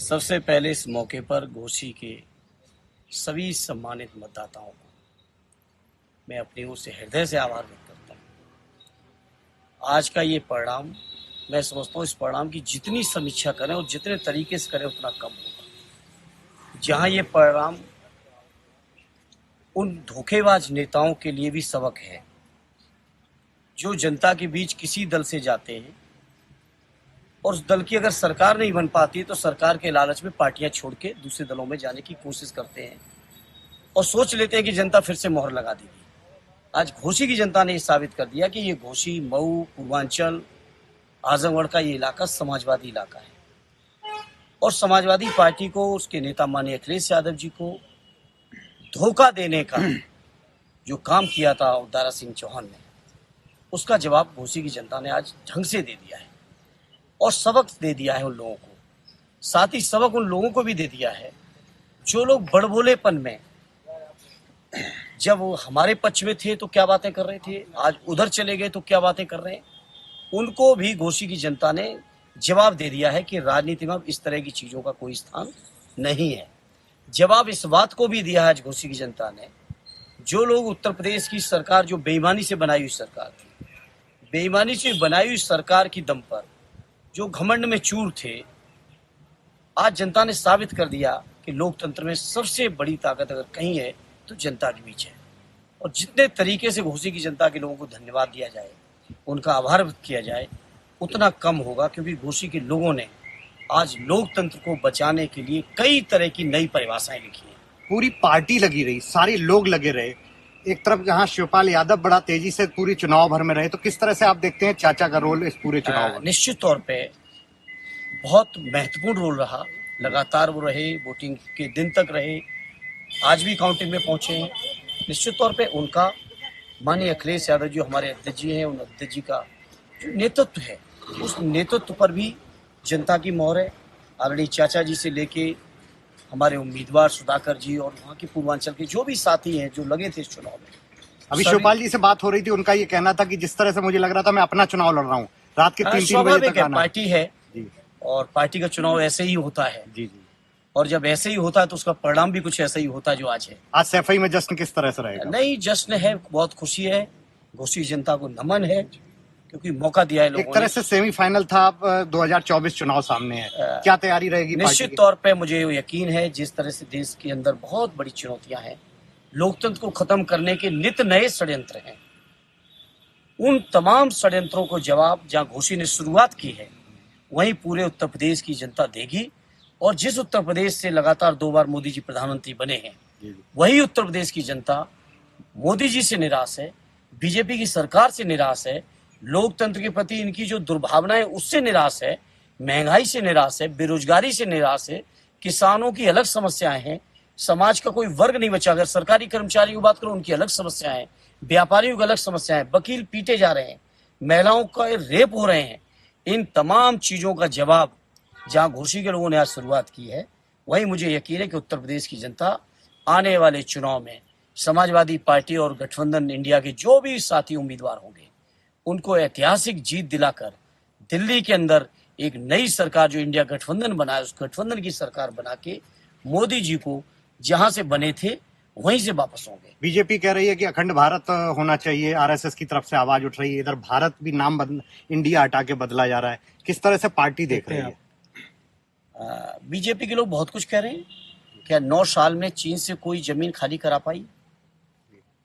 सबसे पहले इस मौके पर घोसी के सभी सम्मानित मतदाताओं को मैं अपनी ओर से हृदय से आभार व्यक्त करता हूँ। आज का ये परिणाम, मैं समझता हूँ इस परिणाम की जितनी समीक्षा करें और जितने तरीके से करें उतना कम होगा। जहाँ ये परिणाम उन धोखेबाज नेताओं के लिए भी सबक है जो जनता के बीच किसी दल से जाते हैं और उस दल की अगर सरकार नहीं बन पाती तो सरकार के लालच में पार्टियां छोड़ के दूसरे दलों में जाने की कोशिश करते हैं और सोच लेते हैं कि जनता फिर से मोहर लगा देगी। आज घोसी की जनता ने ये साबित कर दिया कि ये घोसी, मऊ, पूर्वांचल, आजमगढ़ का ये इलाका समाजवादी इलाका है और समाजवादी पार्टी को, उसके नेता माननीय अखिलेश यादव जी को धोखा देने का जो काम किया था दारा सिंह चौहान ने, उसका जवाब घोसी की जनता ने आज ढंग से दे दिया है और सबक दे दिया है उन लोगों को। साथ ही सबक उन लोगों को भी दे दिया है जो लोग बड़बोलेपन में जब वो हमारे पक्ष में थे तो क्या बातें कर रहे थे, आज उधर चले गए तो क्या बातें कर रहे हैं। उनको भी घोसी की जनता ने जवाब दे दिया है कि राजनीति में इस तरह की चीजों का कोई स्थान नहीं है। जवाब इस बात को भी दिया है आज घोसी की जनता ने, जो लोग उत्तर प्रदेश की सरकार जो बेईमानी से बनाई हुई सरकार थी, बेईमानी से बनाई हुई सरकार की दम पर जो घमंड में चूर थे, आज जनता ने साबित कर दिया कि लोकतंत्र में सबसे बड़ी ताकत अगर कहीं है तो जनता के बीच है। और जितने तरीके से घोसी की जनता के लोगों को धन्यवाद दिया जाए, उनका आभार व्यक्त किया जाए, उतना कम होगा, क्योंकि घोसी के लोगों ने आज लोकतंत्र को बचाने के लिए कई तरह की नई परिभाषाएं लिखी हैं। पूरी पार्टी लगी रही, सारे लोग लगे रहे। एक तरफ जहां शिवपाल यादव बड़ा तेजी से पूरी चुनाव भर में रहे, तो किस तरह से आप देखते हैं चाचा का रोल इस पूरे चुनाव में? निश्चित तौर पे बहुत महत्वपूर्ण रोल रहा। लगातार वो रहे, वोटिंग के दिन तक रहे, आज भी काउंटिंग में पहुंचे हैं। निश्चित तौर पे उनका, माननीय अखिलेश यादव जी हमारे अध्यक्ष जी हैं, उन अध्यक्ष जी का जो नेतृत्व है, उस नेतृत्व पर भी जनता की मोहर है। आदरणीय चाचा जी से लेके हमारे उम्मीदवार सुधाकर जी और वहाँ के पूर्वांचल के जो भी साथी हैं जो लगे थे इस चुनाव में। अभी शिवपाल जी से बात हो रही थी, उनका ये कहना था कि जिस तरह से मुझे लग रहा था मैं अपना चुनाव लड़ रहा हूँ, रात के 3-3 बजे तक आना। पार्टी है जी, और पार्टी का चुनाव ऐसे ही होता है। जी जी। और जब ऐसे ही होता है तो उसका परिणाम भी कुछ ऐसा ही होता है जो आज है। आज सैफई में जश्न किस तरह से रहेगा? नहीं, जश्न है, बहुत खुशी है, घोसी जनता को नमन है, क्योंकि मौका दिया है लोगों ने। एक तरह से सेमीफाइनल था, 2024 चुनाव सामने है, क्या तैयारी रहेगी? निश्चित तौर पे मुझे यकीन है, जिस तरह से देश के अंदर बहुत बड़ी चुनौतियां हैं, लोकतंत्र को खत्म करने के नित नए षड्यंत्र हैं, उन तमाम षड्यंत्रों को जवाब जहां घोसी ने शुरुआत की है वहीं पूरे उत्तर प्रदेश की जनता देगी। और जिस उत्तर प्रदेश से लगातार 2 बार मोदी जी प्रधानमंत्री बने हैं, वही उत्तर प्रदेश की जनता मोदी जी से निराश है, बीजेपी की सरकार से निराश है, लोकतंत्र के प्रति इनकी जो दुर्भावनाएं उससे निराश है, महंगाई से निराश है, बेरोजगारी से निराश है, किसानों की अलग समस्याएं हैं, समाज का कोई वर्ग नहीं बचा। अगर सरकारी कर्मचारियों की बात करो, उनकी अलग समस्याएं हैं, व्यापारियों की अलग समस्याएं, वकील पीटे जा रहे हैं, महिलाओं का रेप हो रहे हैं। इन तमाम चीजों का जवाब जहां घोसी के लोगों ने आज शुरुआत की है, वहीं मुझे यकीन है कि उत्तर प्रदेश की जनता आने वाले चुनाव में समाजवादी पार्टी और गठबंधन इंडिया के जो भी साथी उम्मीदवार होंगे, उनको ऐतिहासिक जीत दिलाकर दिल्ली के अंदर एक नई सरकार जो इंडिया गठबंधन बना है, उस गठबंधन की सरकार बना के मोदी जी को जहां से बने थे वहीं से वापस होंगे। बीजेपी कह रही है कि अखंड भारत होना चाहिए, आरएसएस की तरफ से आवाज उठ रही है, इधर भारत भी नाम इंडिया हटा के बदला जा रहा है। किस तरह से पार्टी देख रही है? बीजेपी के लोग बहुत कुछ कह रहे हैं। क्या 9 साल में चीन से कोई जमीन खाली करा पाई?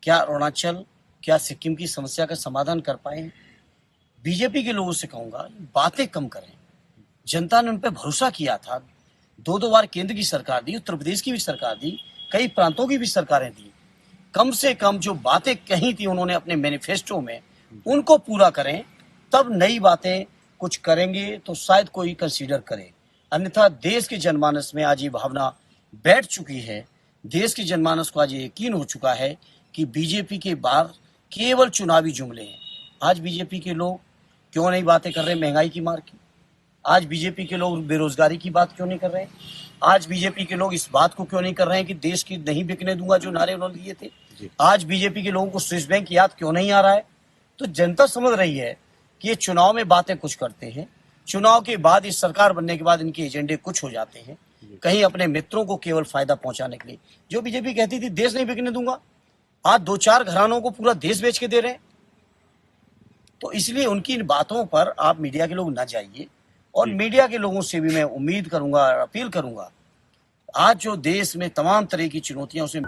क्या अरुणाचल, क्या सिक्किम की समस्या का समाधान कर पाए हैं? बीजेपी के लोगों से कहूंगा, बातें कम करें। जनता ने उन पर भरोसा किया था, 2-2 बार केंद्र की सरकार दी, उत्तर प्रदेश की भी सरकार दी, कई प्रांतों की भी सरकारें दी। कम से कम जो बातें कही थी उन्होंने अपने मैनिफेस्टो में, उनको पूरा करें, तब नई बातें कुछ करेंगे तो शायद कोई कंसीडर करे। अन्यथा देश के जनमानस में आज ये भावना बैठ चुकी है, देश के जनमानस को आज ये यकीन हो चुका है कि बीजेपी के बाहर केवल चुनावी जुमले हैं। आज बीजेपी के लोग क्यों नहीं बातें कर रहे महंगाई की मार की? आज बीजेपी के लोग बेरोजगारी की बात क्यों नहीं कर रहे? आज बीजेपी के लोग इस बात को क्यों नहीं कर रहे हैं कि देश की नहीं बिकने दूंगा जो नारे उन्होंने दिए थे? आज बीजेपी के लोगों को स्विस बैंक याद क्यों नहीं आ रहा है? तो जनता समझ रही है कि ये चुनाव में बातें कुछ करते हैं, चुनाव के बाद इस सरकार बनने के बाद इनके एजेंडे कुछ हो जाते हैं। कहीं अपने मित्रों को केवल फायदा पहुंचाने के लिए। जो बीजेपी कहती थी देश नहीं बिकने दूंगा, आज 2-4 घरानों को पूरा देश बेच के दे रहे हैं। तो इसलिए उनकी इन बातों पर आप मीडिया के लोग ना जाइए, और मीडिया के लोगों से भी मैं उम्मीद करूंगा और अपील करूंगा, आज जो देश में तमाम तरह की चुनौतियों से